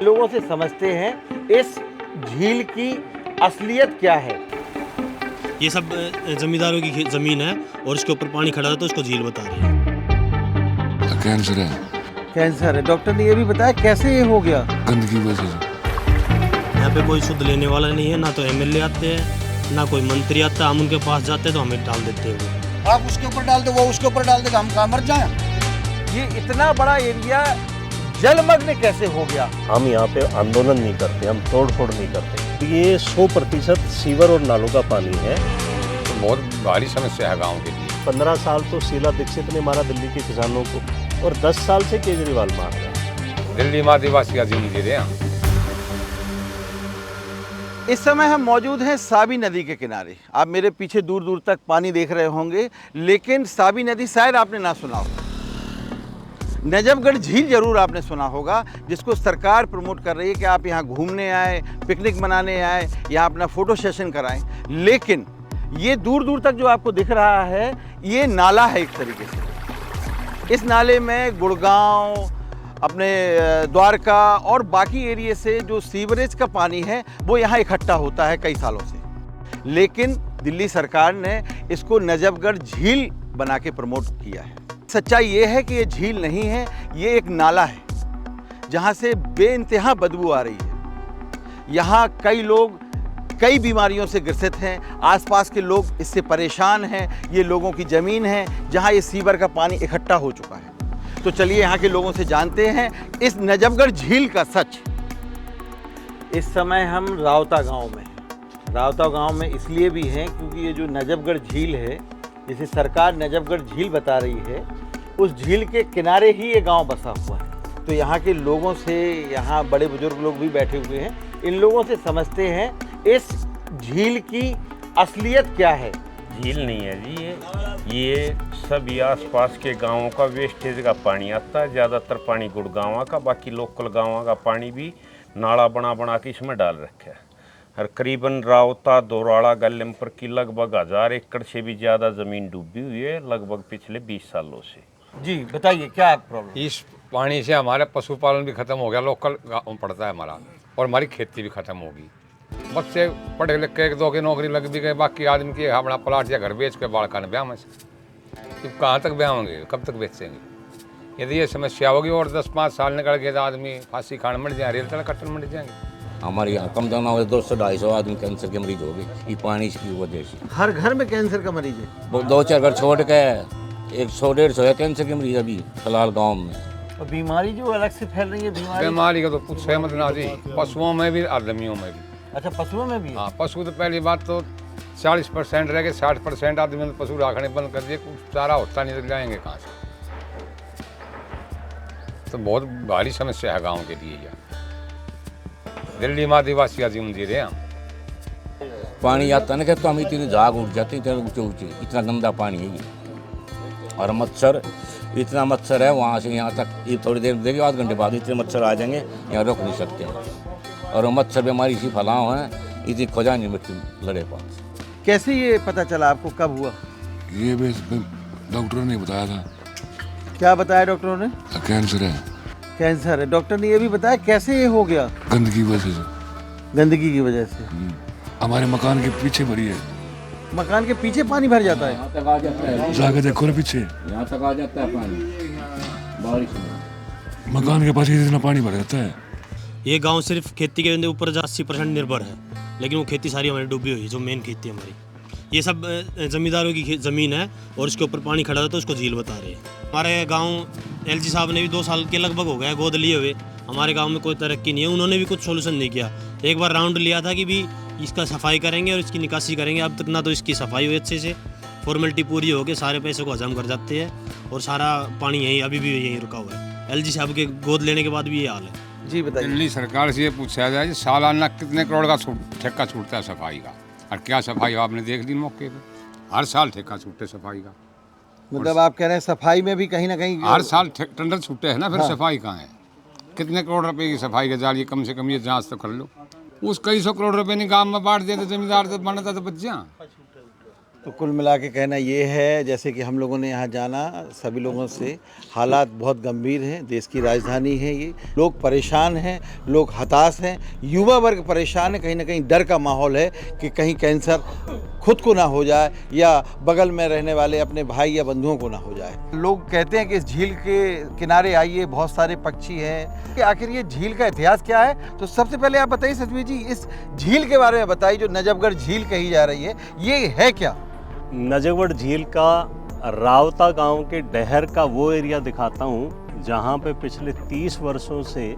लोगों से समझते हैं इस झील की असलियत क्या है। ये सब जमींदारों की ज़मीन है और इसके ऊपर पानी खड़ा है तो उसको झील बता रही है। कैंसर है। कैंसर है। डॉक्टर ने ये भी बताया कैसे ये हो गया। गंदगी वजह से। यहाँ पे कोई शुद्ध लेने वाला नहीं है, ना तो एमएलए आते हैं ना कोई मंत्री आता है। हम उनके पास जाते हैं तो हमें डाल देते हैं। आप उसके ऊपर डाल दो, वो उसके ऊपर डाल देगा, हम कहाँ मर जाएं। ये इतना बड़ा एरिया जलमग्न कैसे हो गया। हम यहाँ पे आंदोलन नहीं करते, हम तोड़ फोड़ नहीं करते। ये 100% सीवर और नालों का पानी है। तो बहुत भारी समस्या है गांव के लिए। 15 साल तो शीला दीक्षित ने मारा दिल्ली के किसानों को, और 10 साल से केजरीवाल मार रहा है। दिल्ली में आदिवासी आजीवन दे रहे हैं। इस समय हम मौजूद हैं साबी नदी के किनारे। आप मेरे पीछे दूर दूर तक पानी देख रहे होंगे, लेकिन साबी नदी शायद आपने ना सुना हो। नजफगढ़ झील जरूर आपने सुना होगा, जिसको सरकार प्रमोट कर रही है कि आप यहाँ घूमने आए, पिकनिक मनाने आए, यहाँ अपना फोटो सेशन कराएं। लेकिन ये दूर दूर तक जो आपको दिख रहा है, ये नाला है एक तरीके से। इस नाले में गुड़गांव, अपने द्वारका और बाकी एरिया से जो सीवरेज का पानी है वो यहाँ इकट्ठा होता है कई सालों से। लेकिन दिल्ली सरकार ने इसको नजफगढ़ झील बना के प्रमोट किया है। सच्चाई ये है कि ये झील नहीं है, ये एक नाला है जहाँ से बेइंतहा बदबू आ रही है। यहाँ कई लोग कई बीमारियों से ग्रसित हैं, आसपास के लोग इससे परेशान हैं। ये लोगों की ज़मीन है जहाँ ये सीवर का पानी इकट्ठा हो चुका है। तो चलिए यहाँ के लोगों से जानते हैं इस नजफगढ़ झील का सच। इस समय हम रावता गांव में हैं। रावता गांव में इसलिए भी हैं क्योंकि ये जो नजफगढ़ झील है, जिसे सरकार नजफगढ़ झील बता रही है, उस झील के किनारे ही ये गांव बसा हुआ है। तो यहाँ के लोगों से, यहाँ बड़े बुजुर्ग लोग भी बैठे हुए हैं, इन लोगों से समझते हैं इस झील की असलियत क्या है। झील नहीं है जी, ये सभी आसपास के गांवों का वेस्टेज का पानी आता है। ज़्यादातर पानी गुड़गांव का, बाकी लोकल गांवों का पानी भी नाला बना के इसमें डाल रखा है। और करीबन रावता, दोराड़ा, गल्लमपुर की लगभग 1000 एकड़ से भी ज़्यादा ज़मीन डूबी हुई है लगभग पिछले 20 सालों से। जी बताइए क्या प्रॉब्लम। इस पानी से हमारा पशुपालन भी खत्म हो गया, लोकल गाँव पड़ता है हमारा, और हमारी खेती भी खत्म होगी। बच्चे पढ़े लिख के 1-2 की नौकरी लग भी गए, बाकी आदमी की अपना प्लाट या घर बेच के बालका ने ब्याह में से तो कहाँ तक ब्याह होंगे, कब तक बेचेंगे। यदि ये समस्या होगी और 10-5 साल निकल गए तो आदमी फांसी खाने मर जाए, रेल तल कट्टन मर जाएंगे। हमारे यहाँ कम दाना हो 200-250 आदमी कैंसर के मरीज हो गए, ये पानी की वजह से। हर घर में कैंसर का मरीज है। 2-4 घर छोड़ के 100-150 है कैंसर के मरीज अभी फिलहाल गाँव में। और बीमारी जो अलग से फैल रही है, बीमारी का तो कुछ है मतलब जी, पशुओं में भी, आदमियों में भी। अच्छा, पशुओं में भी। हाँ, पशु तो पहली बात तो 40% रह गए, 60% आदमी ने पशु रखने बंद कर दिए, कुछ चारा होता नहीं तो जाएंगे कहाँ से। तो बहुत भारी समस्या है गांव के लिए यह। दिल्ली में आदिवासी आजीवन दे रहे हैं हम। पानी आता ना तो हम इतने झाग उठ जाते हैं, इतने ऊँचे, इतना गंदा पानी है ये। और मच्छर, इतना मच्छर है वहाँ से यहाँ तक। ये थोड़ी देर देखिए, आध घंटे बाद इतने मच्छर आ जाएंगे, यहाँ रुक नहीं सकते हैं। और वो मच्छर बीमारी इसी फैलाव है, इतनी खोजा नहीं मिट्टी लड़े पास। कैसे ये पता चला आपको, कब हुआ? ये डॉक्टर ने बताया था। क्या बताया डॉक्टरों ने? कैंसर है। कैंसर है। डॉक्टर ने ये भी बताया कैसे ये हो गया। गंदगी वजह से। गंदगी की वजह से। हमारे मकान के पीछे भरी है। मकान के पीछे पानी भर जाता है। यहाँ तक आ जाता है, जाके देखो ना पीछे, यहाँ तक आ जाता है पानी बारिश में। मकान के पास इतना पानी भर जाता है। ये गांव सिर्फ खेती के ऊपर 80% निर्भर है, लेकिन वो खेती सारी हमारी डूबी हुई है, जो मेन खेती है हमारी। ये सब जमींदारों की ज़मीन है और इसके ऊपर पानी खड़ा था तो उसको झील बता रहे हैं। हमारे गांव एलजी साहब ने भी 2 साल के लगभग हो गए गोद लिए हुए, हमारे गांव में कोई तरक्की नहीं है। उन्होंने भी कुछ सोल्यूशन नहीं किया। एक बार राउंड लिया था कि भी इसका सफाई करेंगे और इसकी निकासी करेंगे, अब तक ना तो इसकी सफाई हुई अच्छे से। फॉर्मेलिटी पूरी हो गई, सारे पैसे को हजम कर जाते हैं और सारा पानी यहीं अभी भी यहीं रुका हुआ है। एलजी साहब के गोद लेने के बाद भी ये हाल है। जी बताइए। दिल्ली सरकार से ये पूछा जाए सालाना कितने करोड़ का ठेका छूटता है सफाई का, और क्या सफाई आपने देख ली मौके पे? हर साल ठेका छूटे सफाई का। मतलब आप कह रहे हैं सफाई में भी कहीं ना कहीं हर साल टेंडर छूटे है ना, फिर सफाई कहाँ है? कितने करोड़ रुपए की सफाई का जाल, कम से कम ये जांच तो कर लो। उस कई 100 करोड़ रुपए ने गाँव में बांट दिए तो जमींदार तो बनता तो बच जा। तो कुल मिला के कहना ये है, जैसे कि हम लोगों ने यहाँ जाना सभी लोगों से, हालात बहुत गंभीर हैं। देश की राजधानी है ये, लोग परेशान हैं, लोग हताश हैं, युवा वर्ग परेशान है। कहीं ना कहीं डर का माहौल है कि कहीं कैंसर खुद को ना हो जाए या बगल में रहने वाले अपने भाई या बंधुओं को ना हो जाए। लोग कहते हैं कि इस झील के किनारे आइए, बहुत सारे पक्षी हैं। कि आखिर ये झील का इतिहास क्या है? तो सबसे पहले आप बताइए सतवीर जी, इस झील के बारे में बताइए जो नजफगढ़ झील कही जा रही है, ये है क्या? नजफगढ़ झील का रावता गांव के डहर का वो एरिया दिखाता हूँ जहाँ पे पिछले 30 वर्षों से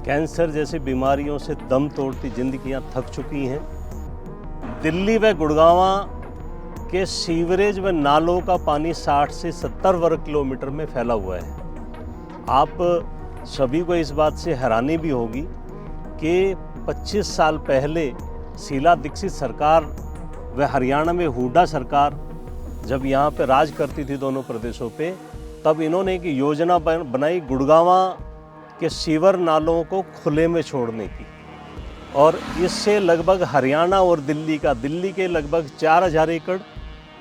कैंसर जैसी बीमारियों से दम तोड़ती जिंदगियाँ थक चुकी हैं। दिल्ली व गुड़गांवा के सीवरेज व नालों का पानी 60 से 70 वर्ग किलोमीटर में फैला हुआ है। आप सभी को इस बात से हैरानी भी होगी कि 25 साल पहले शीला दीक्षित सरकार व हरियाणा में हुड्डा सरकार जब यहाँ पे राज करती थी दोनों प्रदेशों पे, तब इन्होंने एक योजना बनाई गुड़गांवा के सीवर नालों को खुले में छोड़ने की, और इससे लगभग हरियाणा और दिल्ली के लगभग 4000 एकड़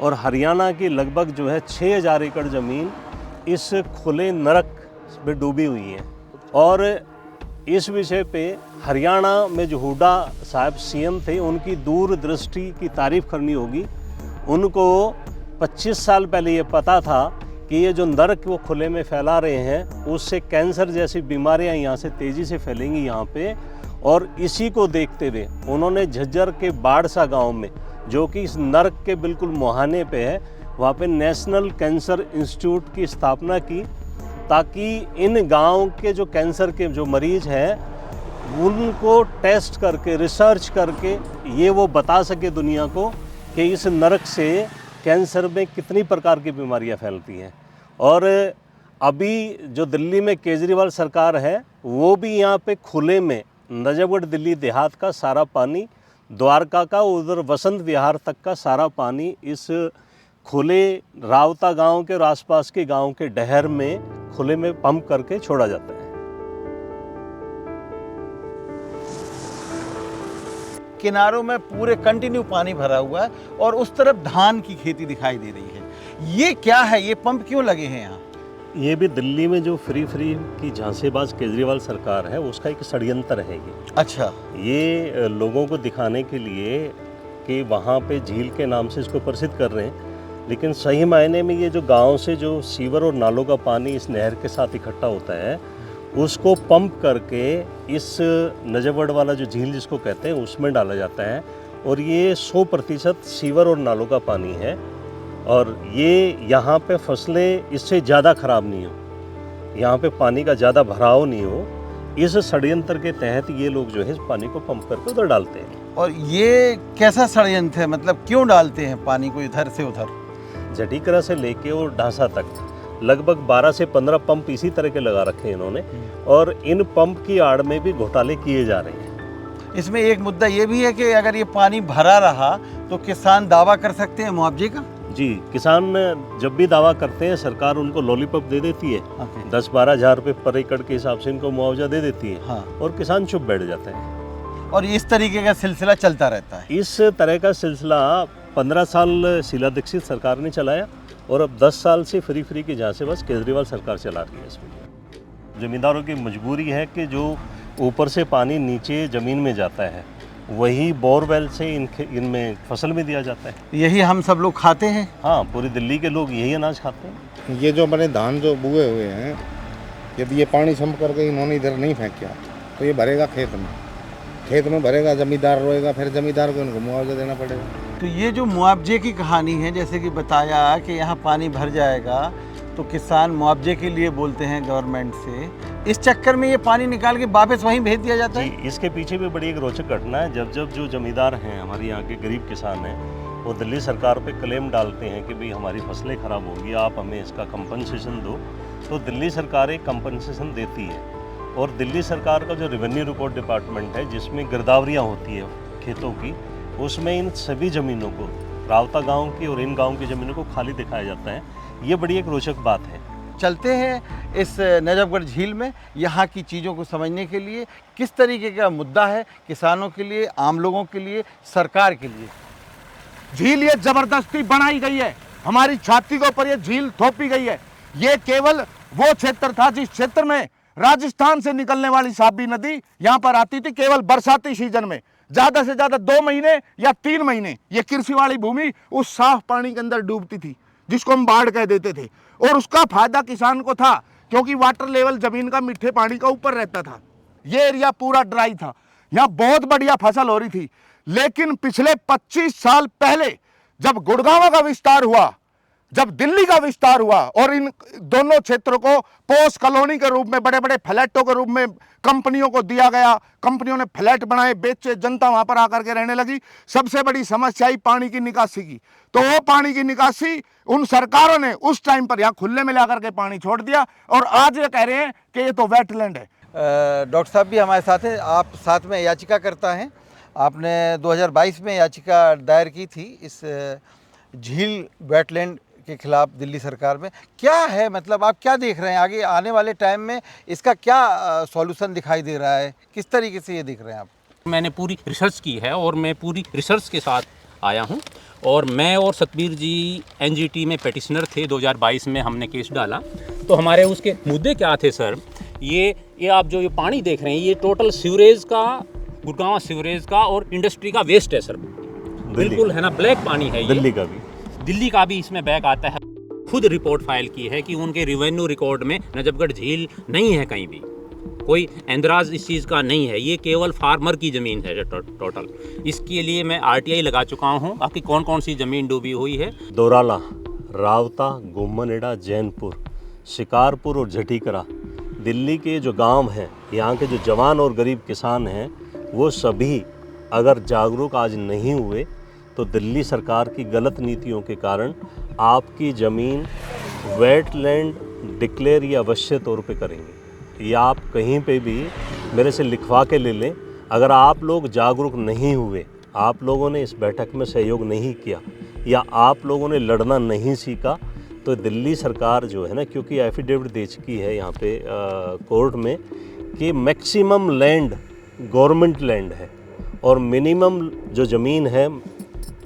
और हरियाणा की लगभग जो है 6000 एकड़ ज़मीन इस खुले नरक में डूबी हुई है। और इस विषय पे हरियाणा में जो हुड्डा साहब सीएम थे, उनकी दूरदृष्टि की तारीफ करनी होगी। उनको 25 साल पहले ये पता था कि ये जो नरक वो खुले में फैला रहे हैं उससे कैंसर जैसी बीमारियां यहाँ से तेज़ी से फैलेंगी यहाँ पे। और इसी को देखते हुए उन्होंने झज्जर के बाड़सा गांव में, जो कि इस नरक के बिल्कुल मुहाने पे है, वहाँ पे नेशनल कैंसर इंस्टीट्यूट की स्थापना की, ताकि इन गांव के जो कैंसर के जो मरीज हैं उनको टेस्ट करके रिसर्च करके ये वो बता सके दुनिया को कि इस नरक से कैंसर में कितनी प्रकार की बीमारियां फैलती हैं। और अभी जो दिल्ली में केजरीवाल सरकार है वो भी यहाँ पे खुले में नजफगढ़ दिल्ली देहात का सारा पानी, द्वारका का उधर वसंत विहार तक का सारा पानी इस खुले रावता गांव के और आसपास के गांव के डहर में खुले में पंप करके छोड़ा जाता है। किनारों में पूरे कंटिन्यू पानी भरा हुआ है और उस तरफ धान की खेती दिखाई दे रही है। ये क्या है? ये पंप क्यों लगे हैं यहाँ? ये भी दिल्ली में जो फ्री की झांसेबाज केजरीवाल सरकार है उसका एक षड्यंत्र है ये। अच्छा। ये लोगों को दिखाने के लिए कि वहाँ पे झील के नाम से इसको प्रसिद्ध कर रहे हैं, लेकिन सही मायने में ये जो गांव से जो सीवर और नालों का पानी इस नहर के साथ इकट्ठा होता है उसको पंप करके इस नजफगढ़ वाला जो झील जिसको कहते हैं उसमें डाला जाता है। और ये 100% सीवर और नालों का पानी है और ये यहाँ पे फसलें इससे ज़्यादा ख़राब नहीं हो, यहाँ पे पानी का ज़्यादा भराव नहीं हो, इस षड्यंत्र के तहत ये लोग जो है इस पानी को पंप करके उधर डालते हैं। और ये कैसा षड्यंत्र है? मतलब क्यों डालते हैं पानी को इधर से उधर? जटीकरा से लेके और ढांसा तक लगभग 12 से 15 पंप इसी तरह के लगा रखे हैं इन्होंने, और इन पंप की आड़ में भी घोटाले किए जा रहे हैं। इसमें एक मुद्दा ये भी है कि अगर ये पानी भरा रहा तो किसान दावा कर सकते हैं मुआवजे का? जी, किसान जब भी दावा करते हैं सरकार उनको लॉलीपॉप दे देती है, 10-12 हज़ार रुपये पर एकड़ के हिसाब से इनको मुआवजा दे देती है। हाँ। और किसान चुप बैठ जाते हैं। और इस तरीके का सिलसिला चलता रहता है। इस तरह का सिलसिला 15 साल शीला दीक्षित सरकार ने चलाया और अब 10 साल से फ्री की जहाँ से बस केजरीवाल सरकार चला रही है। इसमें ज़मींदारों की मजबूरी है कि जो ऊपर से पानी नीचे ज़मीन में जाता है वही बोरवेल से इनमें फसल में दिया जाता है। यही हम सब लोग खाते हैं। हाँ, पूरी दिल्ली के लोग यही अनाज खाते हैं। ये जो अपने धान जो बुए हुए हैं, यदि ये पानी सम करके इन्होंने इधर नहीं फेंका तो ये भरेगा खेत में भरेगा, जमींदार रोएगा, फिर जमींदार को इनको मुआवजा देना पड़ेगा। तो ये जो मुआवजे की कहानी है, जैसे कि बताया कि यहाँ पानी भर जाएगा तो किसान मुआवजे के लिए बोलते हैं गवर्नमेंट से, इस चक्कर में ये पानी निकाल के वापस वहीं भेज दिया जाता है। इसके पीछे भी बड़ी एक रोचक घटना है। जब जो जमींदार हैं हमारे यहाँ के गरीब किसान हैं, वो दिल्ली सरकार पे क्लेम डालते हैं कि भाई हमारी फसलें ख़राब होगी, आप हमें इसका कंपनसेशन दो, तो दिल्ली सरकार एक कंपनसेशन देती है। और दिल्ली सरकार का जो रेवेन्यू रिकॉर्ड डिपार्टमेंट है जिसमें गिरदावरियाँ होती है खेतों की, उसमें इन सभी ज़मीनों को, रावता गाँव की और इन गाँव की ज़मीनों को खाली दिखाया जाता है। ये बड़ी एक रोचक बात है। चलते हैं इस नजफगढ़ झील में, यहाँ की चीज़ों को समझने के लिए किस तरीके का मुद्दा है किसानों के लिए, आम लोगों के लिए, सरकार के लिए। झील ये जबरदस्ती बनाई गई है, हमारी छाती के ऊपर ये झील थोपी गई है। ये केवल वो क्षेत्र था जिस क्षेत्र में राजस्थान से निकलने वाली साबी नदी यहाँ पर आती थी केवल बरसाती सीजन में, ज्यादा से ज्यादा 2 महीने या 3 महीने ये कृषि वाली भूमि उस साफ पानी के अंदर डूबती थी जिसको हम बाढ़ कह देते थे। और उसका फायदा किसान को था क्योंकि वाटर लेवल जमीन का मीठे पानी का ऊपर रहता था। ये एरिया पूरा ड्राई था, यहाँ बहुत बढ़िया फसल हो रही थी। लेकिन पिछले 25 साल पहले जब गुड़गांव का विस्तार हुआ, जब दिल्ली का विस्तार हुआ और इन दोनों क्षेत्रों को पोस्ट कॉलोनी के रूप में, बड़े बड़े फ्लैटों के रूप में कंपनियों को दिया गया, कंपनियों ने फ्लैट बनाए, बेचे, जनता वहां पर आकर के रहने लगी। सबसे बड़ी समस्या आई पानी की निकासी की। तो वो पानी की निकासी उन सरकारों ने उस टाइम पर यहाँ खुले में लाकर के पानी छोड़ दिया और आज ये कह रहे हैं कि ये तो वेटलैंड है। डॉक्टर साहब भी हमारे साथ हैं, आप साथ में याचिका करता हैं। आपने 2022 में याचिका दायर की थी इस झील वेटलैंड के खिलाफ दिल्ली सरकार में। क्या है, मतलब आप क्या देख रहे हैं आगे आने वाले टाइम में, इसका क्या सॉल्यूशन दिखाई दे रहा है, किस तरीके से ये दिख रहे हैं आप? मैंने पूरी रिसर्च की है और मैं पूरी रिसर्च के साथ आया हूँ। और मैं और सतबीर जी एनजीटी में पेटिशनर थे, 2022 में हमने केस डाला। तो हमारे उसके मुद्दे क्या थे सर? ये आप जो ये पानी देख रहे हैं ये टोटल सीवरेज का, गुड़गांव सीवरेज का और इंडस्ट्री का वेस्ट है सर, बिल्कुल है ना, ब्लैक पानी है ये। दिल्ली का भी इसमें बैग आता है। खुद रिपोर्ट फाइल की है कि उनके रिवेन्यू रिकॉर्ड में नजफगढ़ झील नहीं है, कहीं भी कोई एंद्राज इस चीज़ का नहीं है। ये केवल फार्मर की ज़मीन है टोटल। इसके लिए मैं आरटीआई लगा चुका हूँ। आपकी कौन कौन सी ज़मीन डूबी हुई है? दोराला, रावता, गोमनेड़ा, जैनपुर, शिकारपुर और झटीकरा। दिल्ली के जो गांव हैं, यहाँ के जो जवान और गरीब किसान हैं, वो सभी अगर जागरूक आज नहीं हुए तो दिल्ली सरकार की गलत नीतियों के कारण आपकी ज़मीन वेटलैंड डिक्लेयर ये अवश्य तौर पे करेंगे। या आप कहीं पे भी मेरे से लिखवा के ले लें, अगर आप लोग जागरूक नहीं हुए, आप लोगों ने इस बैठक में सहयोग नहीं किया या आप लोगों ने लड़ना नहीं सीखा, तो दिल्ली सरकार जो है ना, क्योंकि एफिडेविट दे चुकी है यहाँ पे कोर्ट में कि मैक्सिमम लैंड गवर्नमेंट लैंड है और मिनिमम जो ज़मीन है,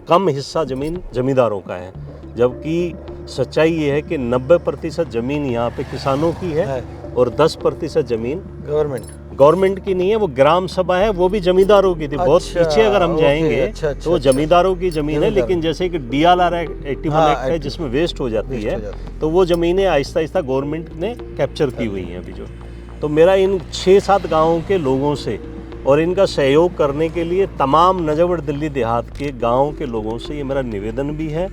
कम हिस्सा ज़मीन ज़मींदारों का है। जबकि सच्चाई ये है कि 90% ज़मीन यहाँ पे किसानों की है और 10% ज़मीन गवर्नमेंट की नहीं है। वो ग्राम सभा है, वो भी जमींदारों की थी। बहुत पीछे अगर हम जाएंगे तो वो जमींदारों की ज़मीन है। लेकिन जैसे कि DLR एक्ट है जिसमें वेस्ट हो जाती है, तो वो ज़मीनें आहिस्ता आहिस्ता गवर्नमेंट ने कैप्चर की हुई हैं अभी जो। तो मेरा इन 6-7 गाँवों के लोगों से और इनका सहयोग करने के लिए तमाम नजफगढ़ दिल्ली देहात के गाँव के लोगों से ये मेरा निवेदन भी है।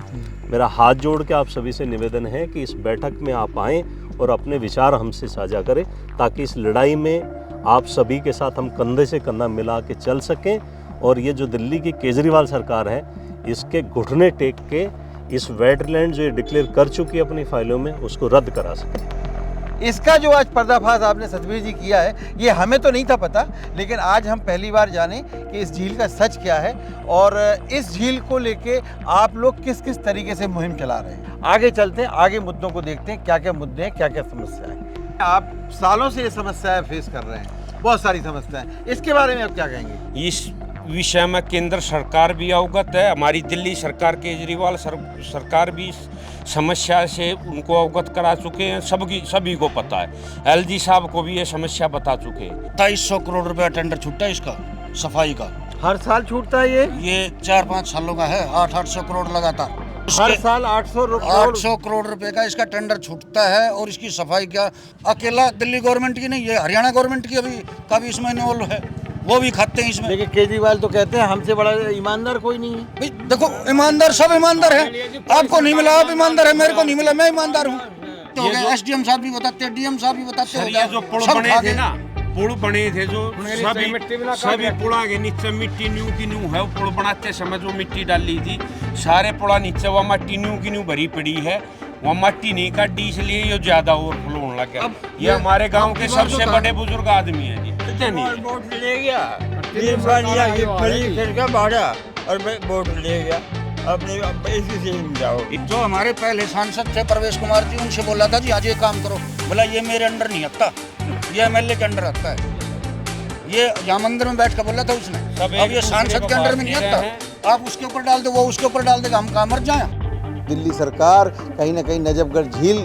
मेरा हाथ जोड़ के आप सभी से निवेदन है कि इस बैठक में आप आएँ और अपने विचार हमसे साझा करें, ताकि इस लड़ाई में आप सभी के साथ हम कंधे से कंधा मिला के चल सकें और ये जो दिल्ली की केजरीवाल सरकार है, इसके घुटने टेक के इस वेटलैंड जो ये डिक्लेयर कर चुकी है अपनी फाइलों में, उसको रद्द करा सकें। इसका जो आज पर्दाफाश आपने सतबीर जी किया है, ये हमें तो नहीं था पता, लेकिन आज हम पहली बार जाने कि इस झील का सच क्या है और इस झील को लेके आप लोग किस किस तरीके से मुहिम चला रहे हैं। आगे चलते हैं, आगे मुद्दों को देखते हैं, क्या क्या मुद्दे हैं, क्या क्या समस्या है। आप सालों से ये समस्याएं फेस कर रहे हैं, बहुत सारी समस्याएं, इसके बारे में आप क्या कहेंगे? इस विषय में केंद्र सरकार भी अवगत है, हमारी दिल्ली सरकार, केजरीवाल सरकार भी समस्या से उनको अवगत करा चुके हैं। सभी को पता है। LG साहब को भी ये समस्या बता चुके हैं। 250 करोड़ रुपया टेंडर छूटा है इसका सफाई का। हर साल छूटता है ये 4-5 सालों का है। 800 करोड़ लगातार हर साल 800 करोड़ रुपए का इसका टेंडर छूटता है। और इसकी सफाई क्या अकेला दिल्ली गवर्नमेंट की नहीं है, हरियाणा गवर्नमेंट की अभी का भी इसमें इन्वॉल्व है, वो भी खाते हैं इसमें। लेकिन केजरीवाल तो कहते हैं हमसे बड़ा ईमानदार कोई नहीं है। भाई देखो, ईमानदार सब ईमानदार है। आपको नहीं मिला आप ईमानदार है, मेरे को नहीं मिला मैं ईमानदार हूँ। तो SDM साहब भी बताते, DM साहब भी बताते हैं। जो पुल बने थे ना, पुल बने थे जो सभी पुला के नीचे मिट्टी न्यू की न्यू है। वो पुल बनाते समय जो मिट्टी डाली थी, सारे पुला नीचे वो मट्टी न्यू की न्यू भरी पड़ी है। वो मट्टी नहीं काटी, इसलिए ये ज्यादा ओवरफ्लो होने लग गया। ये हमारे गांव के सबसे बड़े बुजुर्ग आदमी है जी। वोट ले गया, 3 साल का भाड़ा और मैं वोट ले गया। अपने इसी से जाओ। जो हमारे पहले सांसद थे प्रवेश कुमार जी, उनसे बोला था जी आज ये काम करो, बोला ये मेरे अंडर नहीं आता, ये MLA के अंडर आता है। ये यहाँ मंदिर में बैठ कर बोला था उसने। अब ये सांसद के अंडर में नहीं आता। आप उसके ऊपर डाल दो, वो उसके ऊपर डाल देगा, हम कहाँ मर जाएं? दिल्ली सरकार कहीं ना कहीं नजफगढ़ झील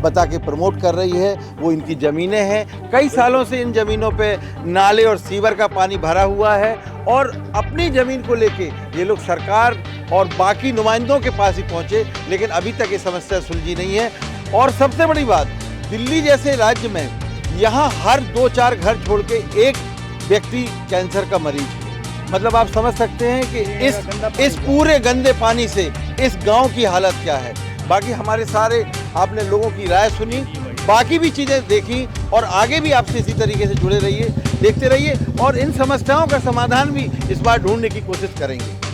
बता के प्रमोट कर रही है, वो इनकी ज़मीनें हैं। कई सालों से इन ज़मीनों पे नाले और सीवर का पानी भरा हुआ है और अपनी ज़मीन को लेके ये लोग सरकार और बाकी नुमाइंदों के पास ही पहुंचे, लेकिन अभी तक ये समस्या सुलझी नहीं है। और सबसे बड़ी बात, दिल्ली जैसे राज्य में यहाँ हर 2-4 घर छोड़ के एक व्यक्ति कैंसर का मरीज है। मतलब आप समझ सकते हैं कि इस पूरे गंदे पानी से इस गांव की हालत क्या है। बाकी हमारे सारे आपने लोगों की राय सुनी, बाकी भी चीज़ें देखी और आगे भी आपसे इसी तरीके से जुड़े रहिए, देखते रहिए और इन समस्याओं का समाधान भी इस बार ढूंढने की कोशिश करेंगे।